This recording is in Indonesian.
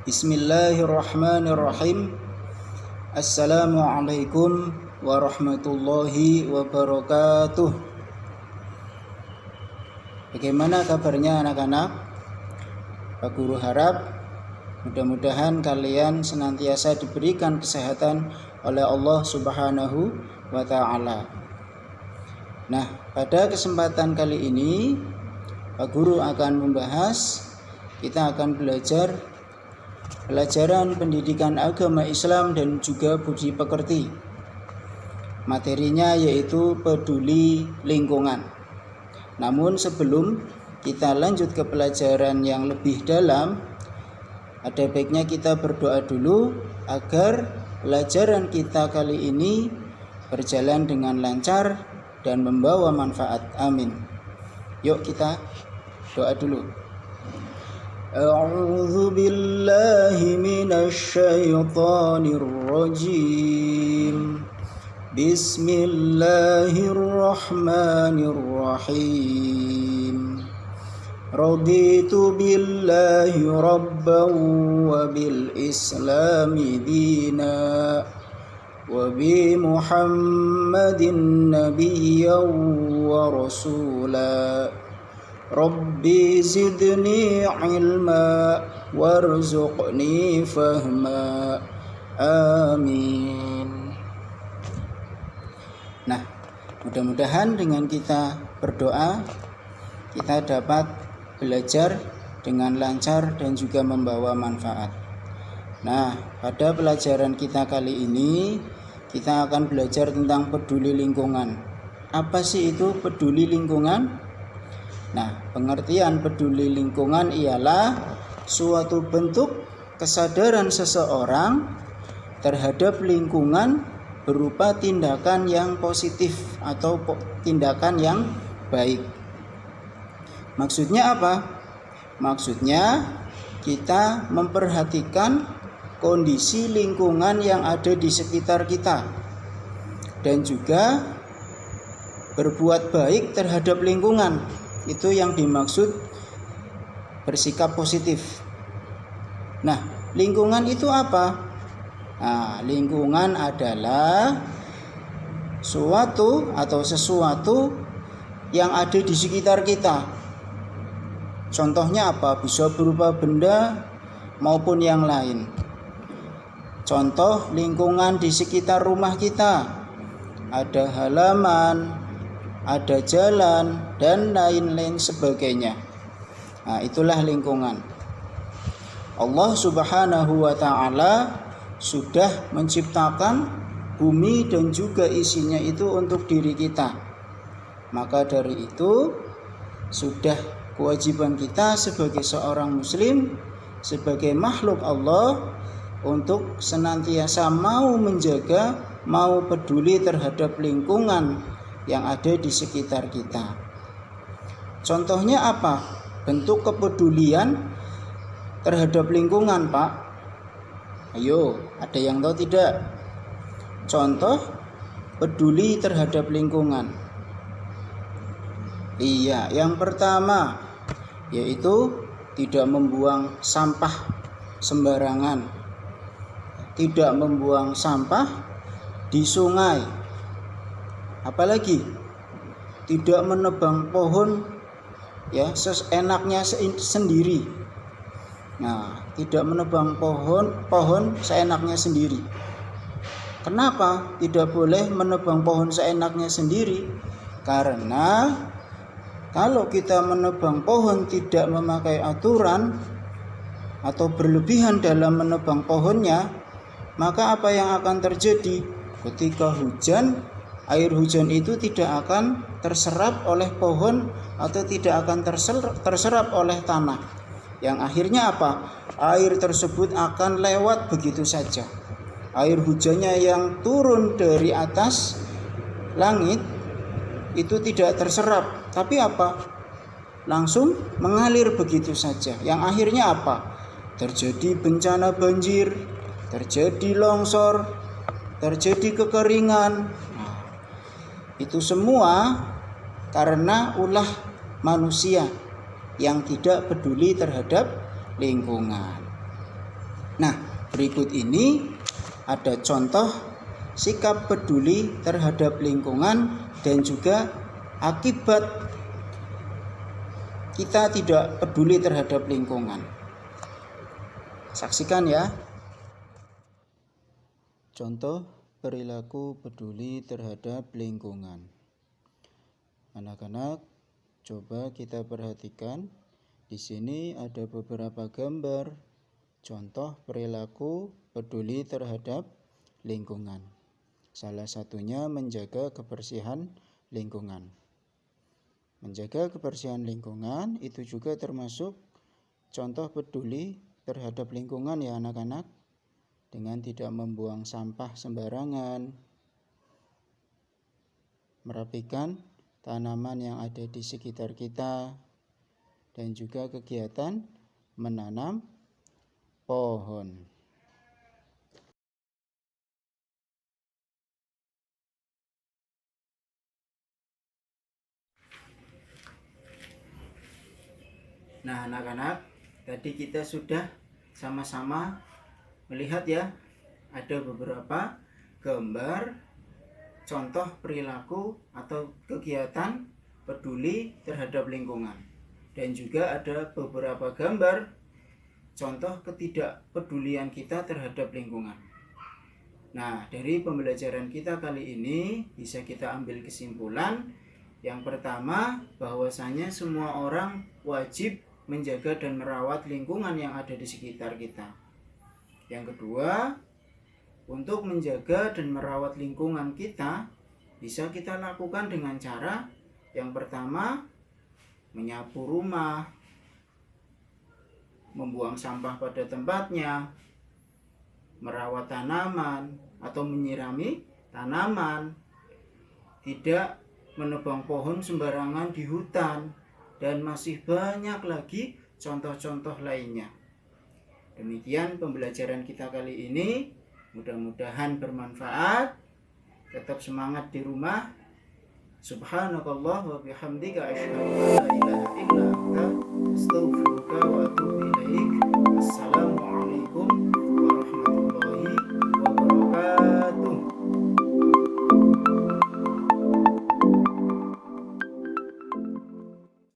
Bismillahirrahmanirrahim. Assalamualaikum warahmatullahi wabarakatuh. Bagaimana kabarnya anak-anak? Pak Guru harap mudah-mudahan kalian senantiasa diberikan kesehatan oleh Allah Subhanahu wa ta'ala. Nah, pada kesempatan kali ini Pak Guru akan membahas, kita akan belajar pelajaran pendidikan agama Islam dan juga budi pekerti. Materinya yaitu peduli lingkungan. Namun sebelum kita lanjut ke pelajaran yang lebih dalam, ada baiknya kita berdoa dulu agar pelajaran kita kali ini berjalan dengan lancar dan membawa manfaat. Amin. Yuk kita doa dulu. A'udzu billahi minasy syaithanir rajim. Bismillahirrahmanirrahim. Raditu billahi rabban wa bil islami dina wa bi Muhammadin nabiyyan wa rasula. Rabbi zidni ilma warzuqni fahma. Amin. Nah, mudah-mudahan dengan kita berdoa kita dapat belajar dengan lancar dan juga membawa manfaat. Nah, pada pelajaran kita kali ini kita akan belajar tentang peduli lingkungan. Apa sih itu peduli lingkungan? Nah, pengertian peduli lingkungan ialah suatu bentuk kesadaran seseorang terhadap lingkungan berupa tindakan yang positif atau tindakan yang baik. Maksudnya apa? Maksudnya kita memperhatikan kondisi lingkungan yang ada di sekitar kita dan juga berbuat baik terhadap lingkungan. Itu yang dimaksud bersikap positif. Nah, lingkungan itu apa? Nah, lingkungan adalah suatu atau sesuatu yang ada di sekitar kita. Contohnya apa? Bisa berupa benda maupun yang lain. Contoh lingkungan di sekitar rumah kita. Ada halaman, ada jalan, dan lain-lain sebagainya. Nah, itulah lingkungan. Allah Subhanahu wa ta'ala sudah menciptakan bumi dan juga isinya itu untuk diri kita. Maka dari itu sudah kewajiban kita sebagai seorang muslim, sebagai makhluk Allah, untuk senantiasa mau menjaga, mau peduli terhadap lingkungan yang ada di sekitar kita. Contohnya apa? Bentuk kepedulian terhadap lingkungan, Pak. Ayo, ada yang tahu tidak? Contoh peduli terhadap lingkungan. Iya, yang pertama yaitu tidak membuang sampah sembarangan. Tidak membuang sampah di sungai. Apalagi tidak menebang pohon ya seenaknya sendiri. Nah, tidak menebang pohon seenaknya sendiri. Kenapa tidak boleh menebang pohon seenaknya sendiri? Karena kalau kita menebang pohon tidak memakai aturan atau berlebihan dalam menebang pohonnya, maka apa yang akan terjadi? Ketika hujan, air hujan itu tidak akan terserap oleh pohon atau tidak akan terserap oleh tanah. Yang akhirnya apa? Air tersebut akan lewat begitu saja. Air hujannya yang turun dari atas langit itu tidak terserap. Tapi apa? Langsung mengalir begitu saja. Yang akhirnya apa? Terjadi bencana banjir, terjadi longsor, terjadi kekeringan. Itu semua karena ulah manusia yang tidak peduli terhadap lingkungan. Nah, berikut ini ada contoh sikap peduli terhadap lingkungan dan juga akibat kita tidak peduli terhadap lingkungan. Saksikan ya. Contoh perilaku peduli terhadap lingkungan. Anak-anak, coba kita perhatikan. Di sini ada beberapa gambar contoh perilaku peduli terhadap lingkungan. Salah satunya menjaga kebersihan lingkungan. Menjaga kebersihan lingkungan itu juga termasuk contoh peduli terhadap lingkungan ya anak-anak. Dengan tidak membuang sampah sembarangan, merapikan tanaman yang ada di sekitar kita, dan juga kegiatan menanam pohon. Nah anak-anak, tadi kita sudah sama-sama melihat ya, ada beberapa gambar contoh perilaku atau kegiatan peduli terhadap lingkungan, dan juga ada beberapa gambar contoh ketidakpedulian kita terhadap lingkungan. Nah, dari pembelajaran kita kali ini bisa kita ambil kesimpulan. Yang pertama, bahwasanya semua orang wajib menjaga dan merawat lingkungan yang ada di sekitar kita. Yang kedua, untuk menjaga dan merawat lingkungan kita bisa kita lakukan dengan cara yang pertama, menyapu rumah, membuang sampah pada tempatnya, merawat tanaman atau menyirami tanaman, tidak menebang pohon sembarangan di hutan, dan masih banyak lagi contoh-contoh lainnya. Demikian pembelajaran kita kali ini, mudah-mudahan bermanfaat. Tetap semangat di rumah. Subhanakallah wa bihamdika asyhadu an la ilaha illa anta